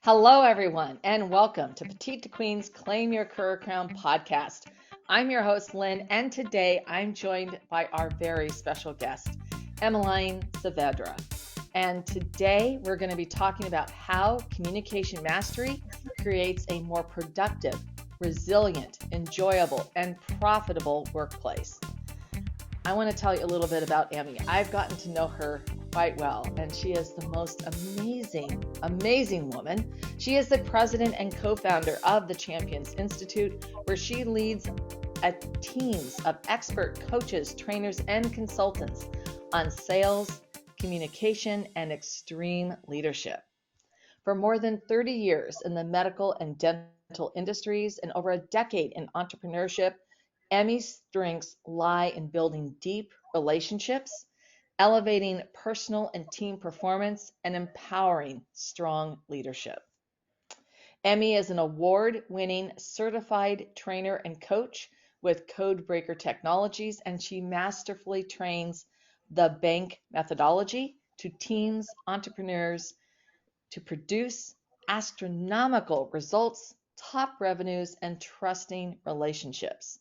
Hello, everyone, and welcome to Petite to Queen's Claim Your Career Crown podcast. I'm your host, Lynn, and today I'm joined by our very special guest, Emmeline Saavedra. And today we're going to be talking about how communication mastery creates a more productive, resilient, enjoyable, and profitable workplace. I want to tell you a little bit about Emmy. I've gotten to know her quite well, and she is the most amazing woman. She is the president and co-founder of the Champions Institute, where she leads teams of expert coaches, trainers, and consultants on sales, communication, and extreme leadership. For more than 30 years in the medical and dental industries and over a decade in entrepreneurship, Emmy's strengths lie in building deep relationships, elevating personal and team performance, and empowering strong leadership. Emmy is an award-winning certified trainer and coach with Codebreaker Technologies, and she masterfully trains the bank methodology to teams, entrepreneurs to produce astronomical results, top revenues, and trusting relationships.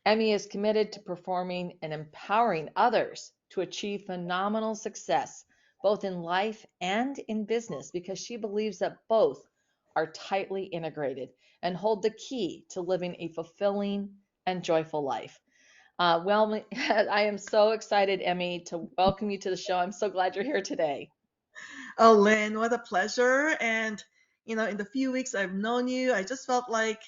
Emmy is committed to performing and empowering others to achieve phenomenal success, both in life and in business, because she believes that both are tightly integrated and hold the key to living a fulfilling and joyful life. Well, I am so excited, Emmy, to welcome you to the show. I'm so glad you're here today. Oh, Lynn, what a pleasure. And, in the few weeks I've known you, I just felt like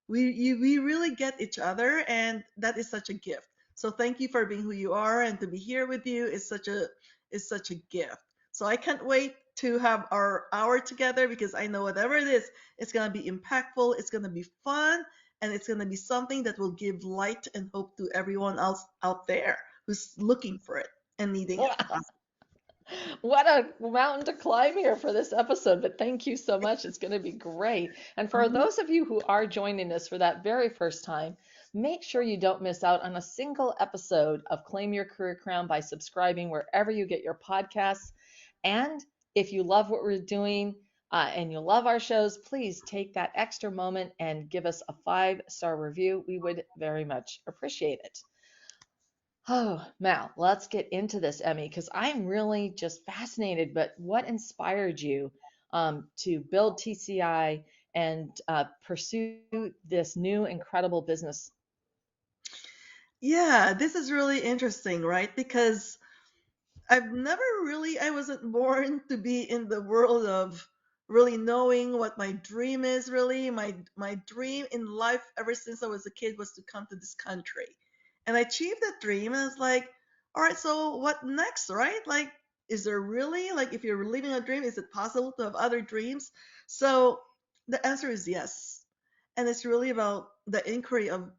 we really get each other, and that is such a gift. So thank you for being who you are, and to be here with you is such a gift. So I can't wait to have our hour together because I know whatever it is, it's going to be impactful, it's going to be fun, and it's going to be something that will give light and hope to everyone else out there who's looking for it and needing it. What a mountain to climb here for this episode, but thank you so much. It's going to be great. And for Mhm. those of you who are joining us for that very first time, make sure you don't miss out on a single episode of Claim Your Career Crown by subscribing wherever you get your podcasts. And if you love what we're doing and you love our shows, please take that extra moment and give us a 5-star review. We would very much appreciate it. Oh, Mal, let's get into this, Emmy, because I'm really just fascinated. But what inspired you to build TCI and pursue this new incredible business? Yeah, this is really interesting, right? Because I wasn't born to be in the world of really knowing what my dream is really. My dream in life ever since I was a kid was to come to this country. And I achieved that dream, and it's like, all right, so what next, right? Like, is there really, like, if you're living a dream, is it possible to have other dreams? So the answer is yes. And it's really about the inquiry of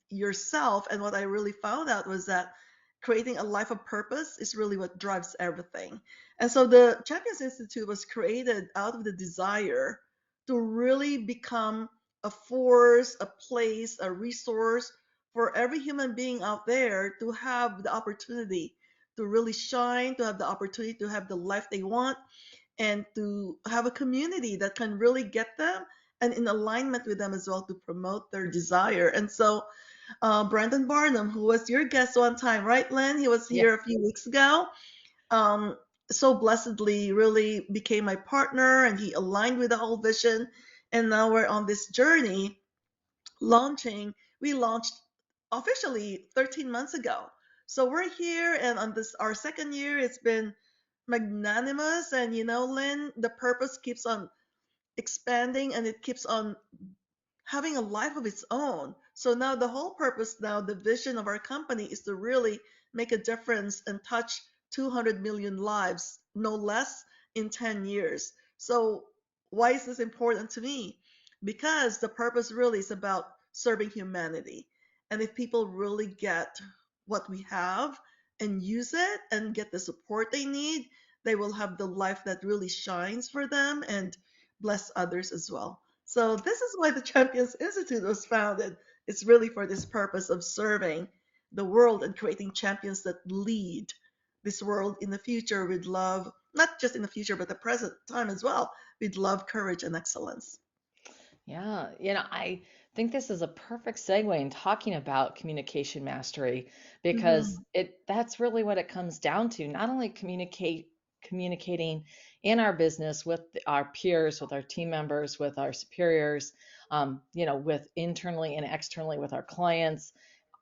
yourself. And what I really found out was that creating a life of purpose is really what drives everything. And so the Champions Institute was created out of the desire to really become a force, a place, a resource for every human being out there to have the opportunity to really shine, to have the opportunity to have the life they want, and to have a community that can really get them and in alignment with them as well to promote their desire. And so Brandon Barnum, who was your guest one time, right, Len? He was Yeah. here a few weeks ago. Um, so blessedly, really became my partner, and he aligned with the whole vision. And now we're on this journey launching. We launched officially 13 months ago. So we're here, and on this our second year, it's been magnanimous. And Lynn, the purpose keeps on expanding, and it keeps on having a life of its own. So now the whole purpose, now the vision of our company is to really make a difference and touch 200 million lives, no less, in 10 years. So why is this important to me? Because the purpose really is about serving humanity. And if people really get what we have and use it and get the support they need, they will have the life that really shines for them and bless others as well. So this is why the Champions Institute was founded. It's really for this purpose of serving the world and creating champions that lead this world in the future with love, not just in the future, but the present time as well, with love, courage, and excellence. Yeah, I think this is a perfect segue in talking about communication mastery because Hmm. that's really what it comes down to. Not only communicating in our business with our peers, with our team members, with our superiors, with internally and externally with our clients,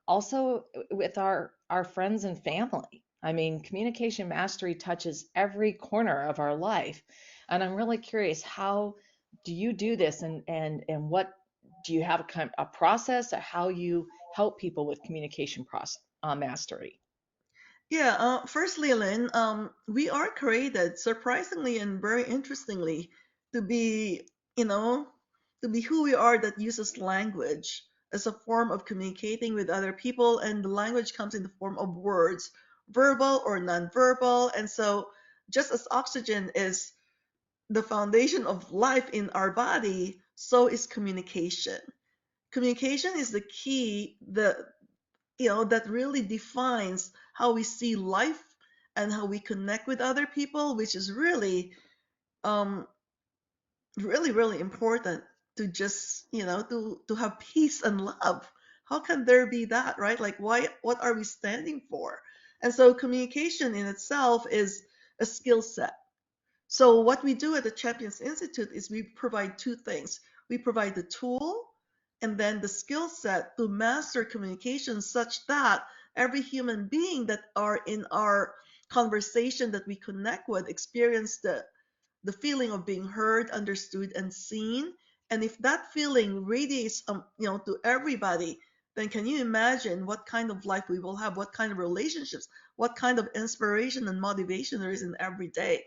also with our friends and family. I mean, communication mastery touches every corner of our life. And I'm really curious, how do you do this, and what do you have a kind of a process or how you help people with communication process mastery? Yeah, firstly, Lynn, we are created surprisingly and very interestingly to be, you know, to be who we are that uses language as a form of communicating with other people. And the language comes in the form of words, verbal or nonverbal. And so, just as oxygen is the foundation of life in our body, so is communication. Communication is the key, that really defines how we see life and how we connect with other people, which is really um really important to just to have peace and love. How can there be that, right? Like, why, what are we standing for? And so communication in itself is a skill set. So what we do at the Champions Institute is we provide two things. We provide the tool and then the skill set to master communication such that every human being that are in our conversation that we connect with experience the feeling of being heard, understood, and seen. And if that feeling radiates, to everybody, then can you imagine what kind of life we will have, what kind of relationships, what kind of inspiration and motivation there is in every day?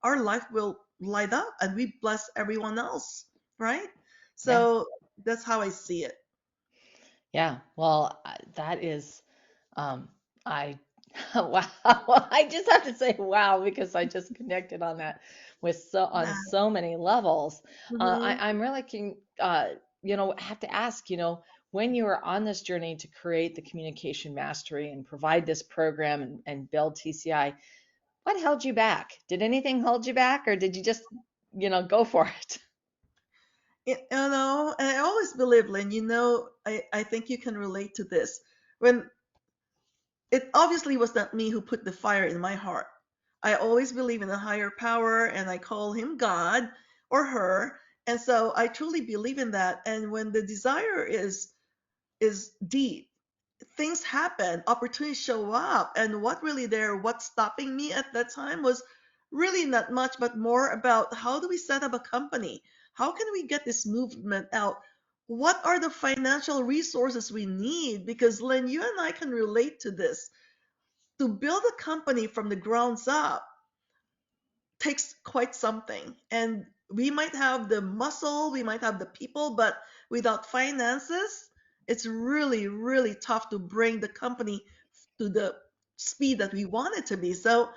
Our life will light up, and we bless everyone else, right? Yeah. So that's how I see it. Yeah, well, that is, I, wow, I just have to say wow because I just connected on that on Yeah. so many levels. Hmm. I'm really have to ask, when you were on this journey to create the communication mastery and provide this program and build TCI, what held you back? Did anything hold you back, or did you just, go for it? And I always believe, Lynn, I think you can relate to this. When it obviously was not me who put the fire in my heart. I always believe in a higher power, and I call him God or her. And so I truly believe in that. And when the desire is deep, things happen, opportunities show up. And what's stopping me at that time was really not much, but more about how do we set up a company? How can we get this movement out? What are the financial resources we need? Because Lynn, you and I can relate to this. To build a company from the grounds up takes quite something. And we might have the muscle, we might have the people, but without finances, it's really, really tough to bring the company to the speed that we want it to be. So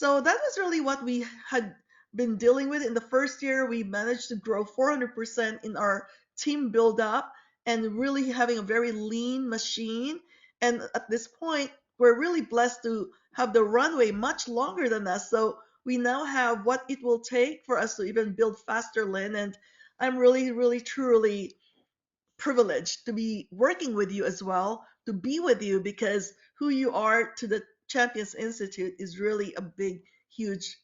that was really what we had been dealing with in the first year. We managed to grow 400% in our team build up and really having a very lean machine. And at this point, we're really blessed to have the runway much longer than us. So we now have what it will take for us to even build faster, Lynn. And I'm really, really, truly privileged to be working with you as well, to be with you, because who you are to the Champions Institute is really a big, huge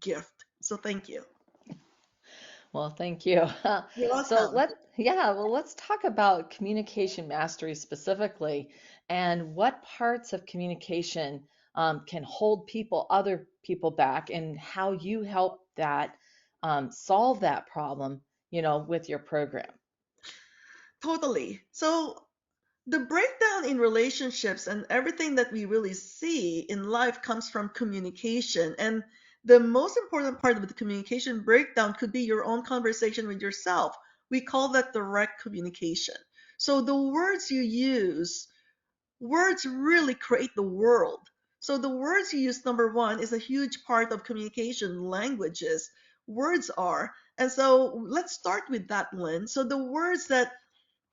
gift. So thank you. Well, thank you. You're So welcome. let's talk about communication mastery specifically and what parts of communication can hold other people back, and how you help that solve that problem, with your program. Totally. So the breakdown in relationships and everything that we really see in life comes from communication. And the most important part of the communication breakdown could be your own conversation with yourself. We call that direct communication. So the words you use, words really create the world. So the words you use, number one, is a huge part of communication languages. Words are. And so let's start with that, Lynn. So the words that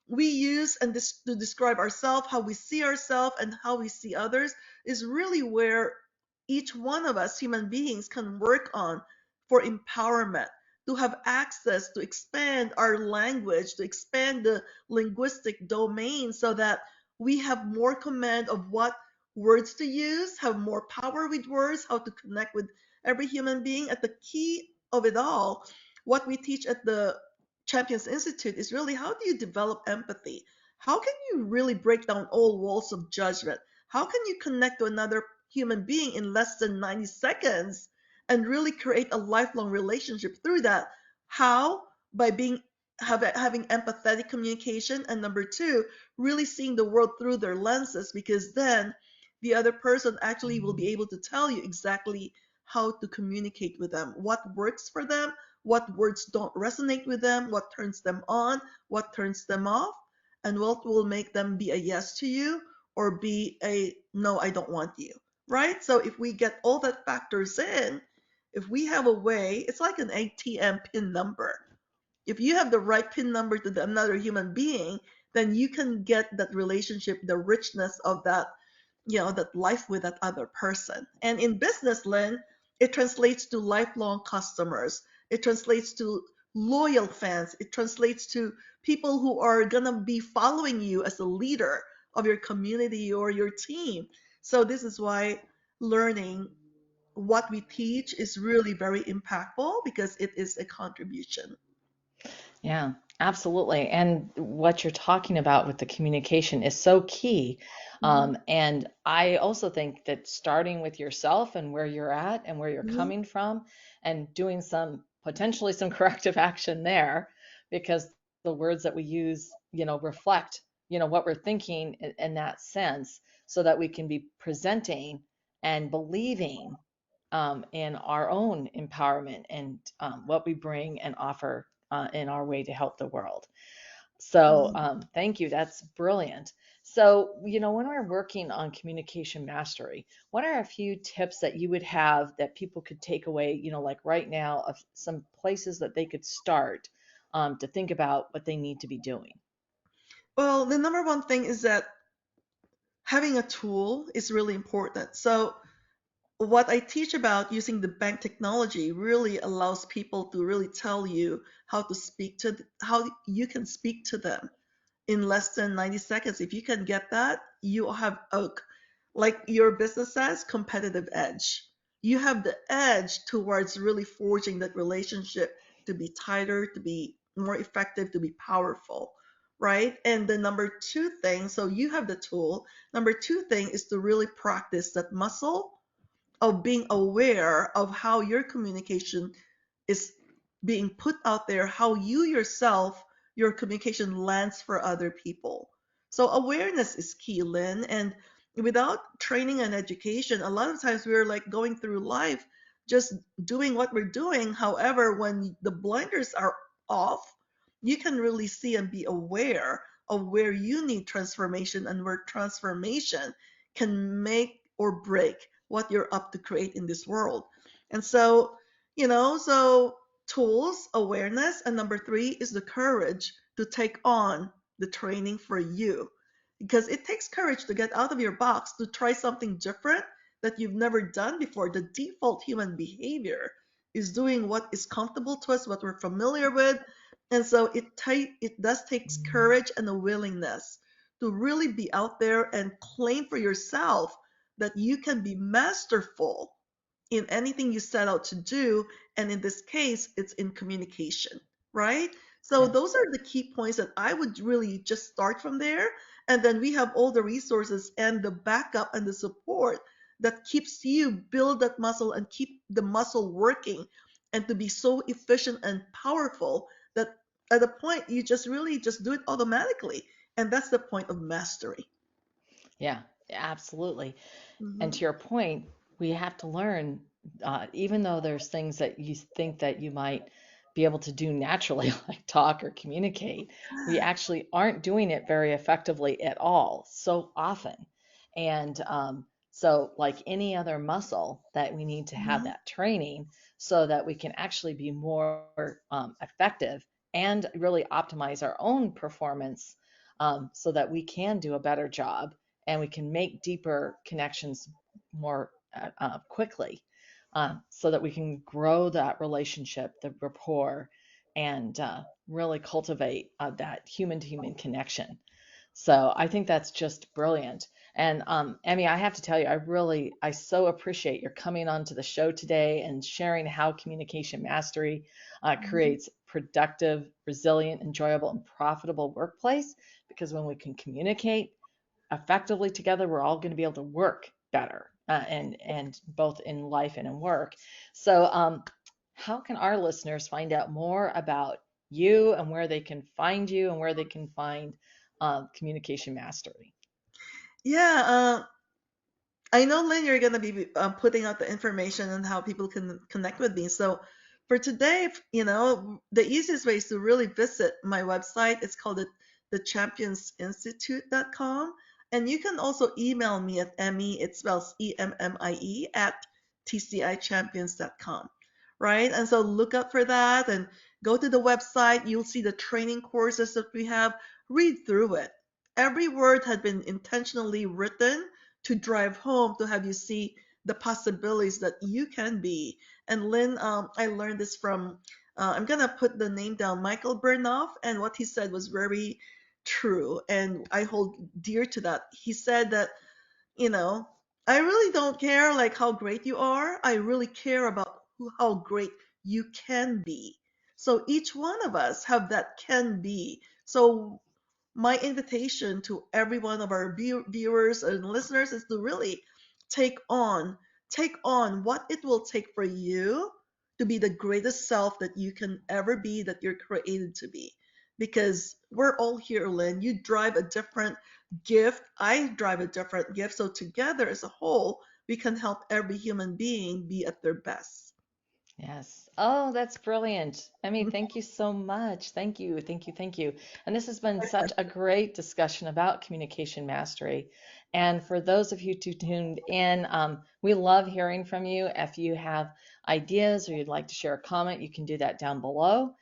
we use to describe ourselves, how we see ourselves, and how we see others is really where each one of us human beings can work on for empowerment, to have access to expand our language, to expand the linguistic domain so that we have more command of what words to use, have more power with words, how to connect with every human being. At the key of it all, what we teach at the Champions Institute is really how do you develop empathy? How can you really break down all walls of judgment? How can you connect to another human being in less than 90 seconds and really create a lifelong relationship through that? How? By having empathetic communication, and number two, really seeing the world through their lenses, because then the other person actually will be able to tell you exactly how to communicate with them, what works for them, what words don't resonate with them, what turns them on, what turns them off, and what will make them be a yes to you or be a no, I don't want you. Right? So if we get all that factors in, if we have a way, it's like an ATM pin number. If you have the right pin number to another human being, then you can get that relationship, the richness of that, that life with that other person. And in business, Lynn, it translates to lifelong customers. It translates to loyal fans. It translates to people who are going to be following you as a leader of your community or your team. So this is why learning what we teach is really very impactful, because it is a contribution. Yeah, absolutely. And what you're talking about with the communication is so key. Mhm, And I also think that starting with yourself and where you're at and where you're mhm, coming from and doing some potentially some corrective action there, because the words that we use, reflect, what we're thinking in that sense, so that we can be presenting and believing in our own empowerment and what we bring and offer in our way to help the world. So, mhm. thank you. That's brilliant. So, when we're working on communication mastery, what are a few tips that you would have that people could take away, like right now, of some places that they could start to think about what they need to be doing? Well, the number one thing is that having a tool is really important. So what I teach about using the bank technology really allows people to really tell you how to how you can speak to them in less than 90 seconds. If you can get that, you have a, like your business says, competitive edge. You have the edge towards really forging that relationship to be tighter, to be more effective, to be powerful, right? And the number two thing, so you have the tool. Number two thing is to really practice that muscle of being aware of how your communication is being put out there, how you yourself, your communication lands for other people. So awareness is key, Lynn. And without training and education, a lot of times we're like going through life just doing what we're doing. However, when the blinders are off, you can really see and be aware of where you need transformation and where transformation can make or break what you're up to create in this world. And so, so tools, awareness, and number three is the courage to take on the training for you. Because it takes courage to get out of your box, to try something different that you've never done before. The default human behavior is doing what is comfortable to us, what we're familiar with. And so it does takes courage and a willingness to really be out there and claim for yourself that you can be masterful in anything you set out to do. And in this case, it's in communication, right? So Yeah. those are the key points that I would really just start from there. And then we have all the resources and the backup and the support that keeps you build that muscle and keep the muscle working, and to be so efficient and powerful that at a point you just really just do it automatically. And that's the point of mastery. Yeah, absolutely. And Hmm. to your point, we have to learn, even though there's things that you think that you might be able to do naturally, like talk or communicate, we actually aren't doing it very effectively at all so often. And so, like any other muscle, that we need to have Hmm. that training so that we can actually be more effective and really optimize our own performance, so that we can do a better job and we can make deeper connections more quickly, so that we can grow that relationship, the rapport, and really cultivate that human to human connection. So I think that's just brilliant. And Emmy, I have to tell you, I so appreciate your coming onto the show today and sharing how communication mastery Mhm. creates productive, resilient, enjoyable, and profitable workplace. Because when we can communicate effectively together, we're all going to be able to work better, and both in life and in work. So, how can our listeners find out more about you and where they can find you and where they can find communication mastery? Yeah, I know, Lynn, you're going to be putting out the information on how people can connect with me. So for today, the easiest way is to really visit my website. It's called thechampions.institute.com. And you can also email me at Emmy, it spells EMMIE, at tcichampions.com. Right? And so look up for that and go to the website. You'll see the training courses that we have. Read through it. Every word had been intentionally written to drive home, to have you see the possibilities that you can be. And Lynn, I learned this from, I'm going to put the name down, Michael Bernoff, and what he said was very true. And I hold dear to that. He said that, you know, I really don't care like how great you are. I really care about how great you can be. So each one of us have that can be. So my invitation to every one of our viewers and listeners is to really take on take on what it will take for you to be the greatest self that you can ever be, that you're created to be. Because we're all here, Lynn. You drive a different gift, I drive a different gift, so together as a whole we can help every human being be at their best. Yes. Oh, that's brilliant. Emmy, thank you so much. Thank you. Thank you. Thank you. And this has been such a great discussion about communication mastery. And for those of you who tuned in, we love hearing from you. If you have ideas or you'd like to share a comment, you can do that down below.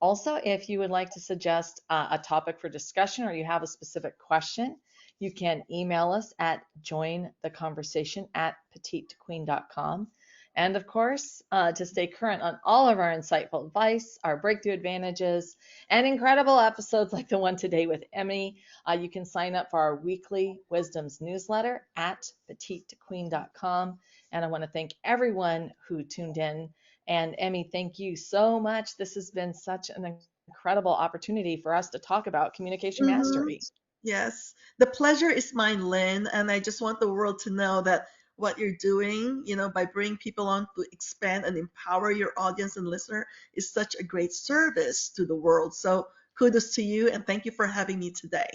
Also, if you would like to suggest a topic for discussion or you have a specific question, you can email us at jointheconversation@petitequeen.com. And of course, to stay current on all of our insightful advice, our breakthrough advantages, and incredible episodes like the one today with Emmy, you can sign up for our weekly wisdoms newsletter at petitequeen.com. And I want to thank everyone who tuned in. And Emmy, thank you so much. This has been such an incredible opportunity for us to talk about communication Hmm. mastery. Yes, the pleasure is mine, Lynn, and I just want the world to know that what you're doing, by bringing people on to expand and empower your audience and listener, is such a great service to the world. So kudos to you, and thank you for having me today.